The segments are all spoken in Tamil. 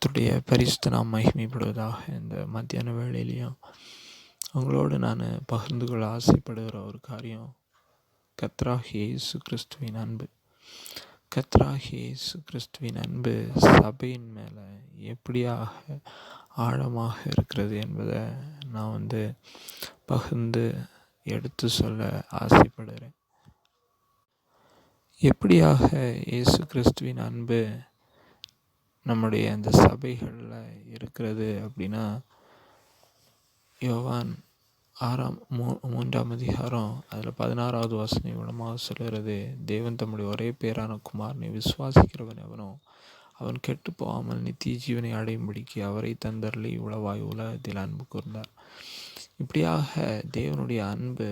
கர்த்தருடைய பரிசுத்த நாம் மகிமைப்படுவதாக. இந்த மத்தியான வேளையிலையும் உங்களோடு நான் பகிர்ந்து கொள்ள ஆசைப்படுகிற ஒரு காரியம் கர்த்தராகிய இயேசு கிறிஸ்துவின் அன்பு. கர்த்தராகிய இயேசு கிறிஸ்துவின் அன்பு சபையின் மேலே எப்படியாக ஆழமாக இருக்கிறது என்பதை நான் பகிர்ந்து எடுத்து சொல்ல ஆசைப்படுகிறேன். எப்படியாக இயேசு கிறிஸ்துவின் அன்பு நம்முடைய அந்த சபைகளில் இருக்கிறது அப்படின்னா, யோவான் 3ஆம் அதிகாரம் அதில் 16வது வசனம் மூலமாக சொல்கிறது, தேவன் தம்முடைய ஒரே பேரான குமாரனை விசுவாசிக்கிறவன் எவனோ அவன் கெட்டு போகாமல் நித்திய ஜீவனை அடையும்படிக்கு அவரை தந்தரளி உளவாய் உலகத்தில் அன்பு கூர்ந்தார். இப்படியாக தேவனுடைய அன்பு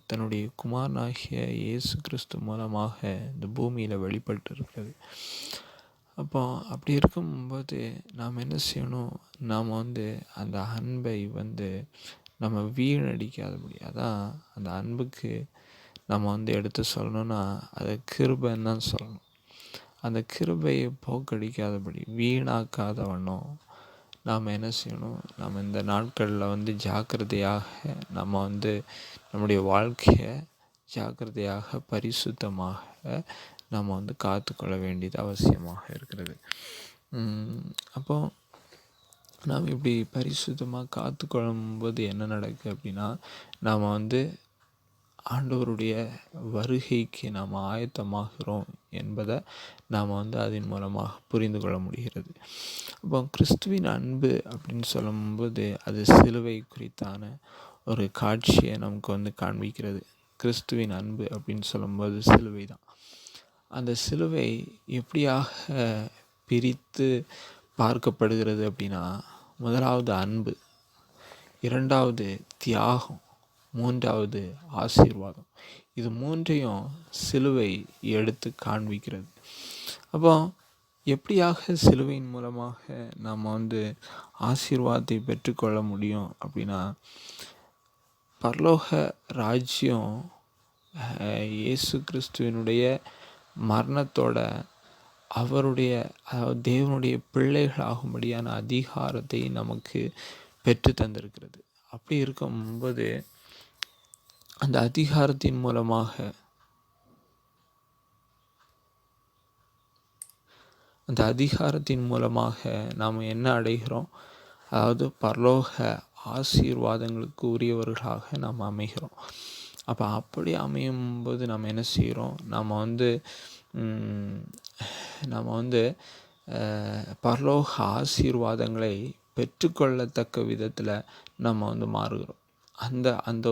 தன்னுடைய குமாரனாகிய இயேசு கிறிஸ்து மூலமாக இந்த பூமியில் வெளிப்பட்டு இருக்கிறது. அப்போ அப்படி இருக்கும்போது நாம் என்ன செய்யணும்? நாம் அந்த அன்பை நம்ம வீணடிக்காதபடி, அதான் அந்த அன்புக்கு நம்ம எடுத்து சொல்லணும்னா அதை கிருபைன்னு தான் சொல்லணும். அந்த கிருபையை போக்கடிக்காதபடி, வீணாக்காத வண்ணம் நாம் என்ன செய்யணும்? நம்ம இந்த நாட்களில் ஜாக்கிரதையாக நம்ம நம்முடைய வாழ்க்கையை ஜாக்கிரதையாக பரிசுத்தமாக நம்ம காத்துக்கொள்ள வேண்டியது அவசியமாக இருக்கிறது. அப்போ நாம் இப்படி பரிசுத்தமாக காத்துக்கொள்ளும்போது என்ன நடக்குது அப்படின்னா, நாம் ஆண்டவருடைய வருகைக்கு நாம் ஆயத்தமாகிறோம் என்பதை நாம் அதன் மூலமாக புரிந்து கொள்ள முடிகிறது. அப்போ கிறிஸ்துவின் அன்பு அப்படின்னு சொல்லும்போது அது சிலுவை குறித்தான ஒரு காட்சியை நமக்கு காண்பிக்கிறது. கிறிஸ்துவின் அன்பு அப்படின்னு சொல்லும்போது சிலுவை தான். அந்த சிலுவை எப்படியாக பிரித்து பார்க்கப்படுகிறது அப்படின்னா, முதலாவது அன்பு, இரண்டாவது தியாகம், மூன்றாவது ஆசீர்வாதம். இது மூன்றையும் சிலுவை எடுத்து காண்பிக்கிறது. அப்போ எப்படியாக சிலுவையின் மூலமாக நாம் ஆசீர்வாதத்தை பெற்றுக்கொள்ள முடியும் அப்படின்னா, பரலோக ராஜ்யம் இயேசு கிறிஸ்துவினுடைய மரணத்தோட அவருடைய தேவனுடைய பிள்ளைகளாகும்படியான அதிகாரத்தை நமக்கு பெற்று தந்திருக்கிறது. அப்படி இருக்கும்போது அந்த அதிகாரத்தின் மூலமாக நாம் என்ன அடைகிறோம்? அதாவது பரலோக ஆசீர்வாதங்களுக்கு உரியவர்களாக நாம் அமைகிறோம். அப்போ அப்படி அமையும்போது நம்ம என்ன செய்கிறோம்? நம்ம பரலோக ஆசீர்வாதங்களை பெற்றுக்கொள்ளத்தக்க விதத்தில் நம்ம மாறுகிறோம். அந்த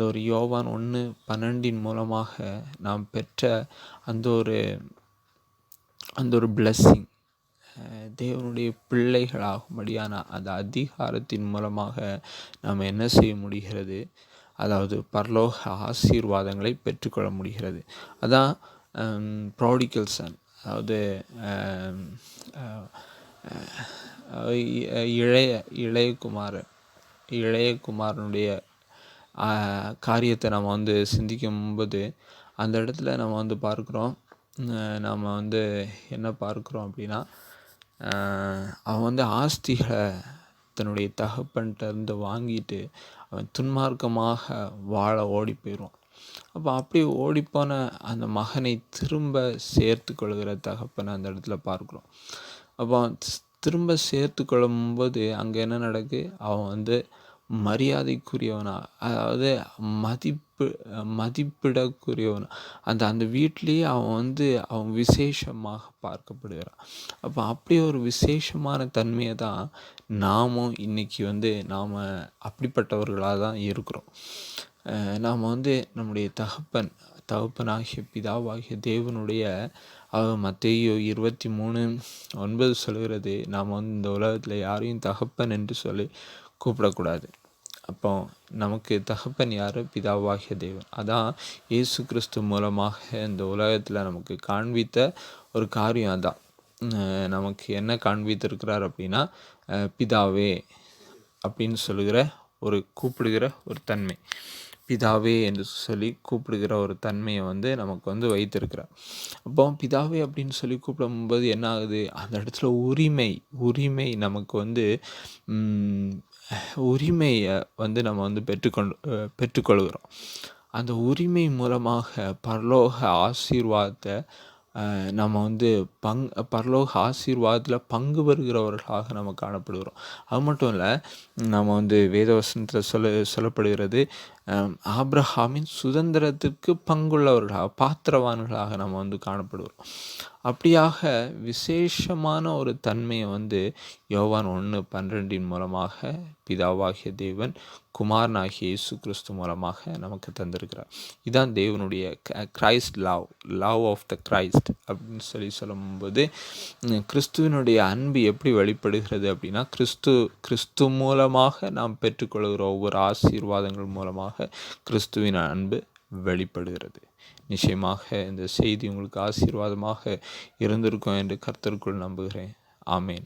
ஒரு யோவான் 1:12 மூலமாக நாம் பெற்ற அந்த ஒரு பிளஸ்ஸிங், தேவனுடைய பிள்ளைகளாகும்படியான அந்த அதிகாரத்தின் மூலமாக நாம் என்ன செய்ய முடிகிறது? அதாவது பரலோக ஆசீர்வாதங்களை பெற்றுக்கொள்ள முடிகிறது. அதான் ப்ராடிகல் சன், அதாவது இளைய குமாரனுடைய காரியத்தை நம்ம சிந்திக்கும்போது அந்த இடத்துல நம்ம பார்க்குறோம். நம்ம என்ன பார்க்குறோம் அப்படின்னா, அவன் ஆஸ்திகளை தன்னுடைய தகப்பன்கிட்ட வாங்கிட்டு அவன் துன்மார்க்கமாக வாழ ஓடி போயிடுவான். அப்போ அப்படி ஓடிப்போன அந்த மகனை திரும்ப சேர்த்து கொள்கிற தகப்பனை அந்த இடத்துல பார்க்குறோம். அப்போ திரும்ப சேர்த்து கொள்ளும்போது அங்கே என்ன நடக்கு? அவன் மரியாதைக்குரியவனா, அதாவது மதிப்பிடக்குரியவனா, அந்த வீட்டிலேயே அவன் விசேஷமாக பார்க்கப்படுகிறான். அப்போ அப்படி ஒரு விசேஷமான தன்மையை தான் நாமும் இன்னைக்கு நாம் அப்படிப்பட்டவர்களாக தான் இருக்கிறோம். நாம் நம்முடைய தகப்பனாகிய பிதாவாகிய தேவனுடைய மத்தேயு 23:9 சொல்கிறது, நாம் இந்த உலகத்தில் யாரையும் தகப்பன் என்று சொல்லி கூப்பிடக்கூடாது. அப்போ நமக்கு தகப்பன் யார்? பிதாவாகிய தேவன். அதான் இயேசு கிறிஸ்து மூலமாக இந்த உலகத்தில் நமக்கு காண்பித்த ஒரு காரியம். அதான் நமக்கு என்ன காண்பித்திருக்கிறார் அப்படின்னா, பிதாவே அப்படின்னு சொல்லுகிற கூப்பிடுகிற ஒரு தன்மை. பிதாவே என்று சொல்லி கூப்பிடுகிற ஒரு தன்மையை வந்து நமக்கு வந்து வைத்திருக்கிறார். அப்போ பிதாவே அப்படின்னு சொல்லி கூப்பிடும்போது என்ன ஆகுது, அந்த இடத்துல உரிமை உரிமை நமக்கு வந்து உரிமையை வந்து நம்ம வந்து பெற்றுக்கொள்கிறோம். அந்த உரிமை மூலமாக பரலோக ஆசீர்வாதத்தை நம்ம வந்து பரலோக ஆசீர்வாதத்தில் பங்கு பெறுகிறவர்களாக நம்ம காணப்படுகிறோம். அது மட்டும் இல்லை, நம்ம வந்து வேதவசனத்தில் சொல்லப்படுகிறது, ஆபிரகாமின் சுதந்திரத்திற்கு பங்குள்ளவர்களாக பாத்திரவான்களாக நம்ம வந்து காணப்படுகிறோம். அப்படியாக விசேஷமான ஒரு தன்மையை வந்து யோவான் 1:12 மூலமாக பிதாவாகிய தேவன் குமாரனாகிய இயேசு கிறிஸ்து மூலமாக நமக்கு தந்திருக்கிறார். இதுதான் தேவனுடைய Christ love of the Christ அப்படின்னு சொல்லும்போது, கிறிஸ்துவனுடைய அன்பு எப்படி வெளிப்படுகிறது அப்படின்னா, கிறிஸ்து மூலமாக நாம் பெற்றுக்கொள்கிற ஒவ்வொரு ஆசீர்வாதங்கள் மூலமாக கிறிஸ்துவின் அன்பு வெளிப்படுகிறது. நிச்சயமாக இந்த செய்தி உங்களுக்கு ஆசீர்வாதமாக இருந்திருக்கும் என்று கர்த்தருக்குள் நம்புகிறேன். ஆமேன்.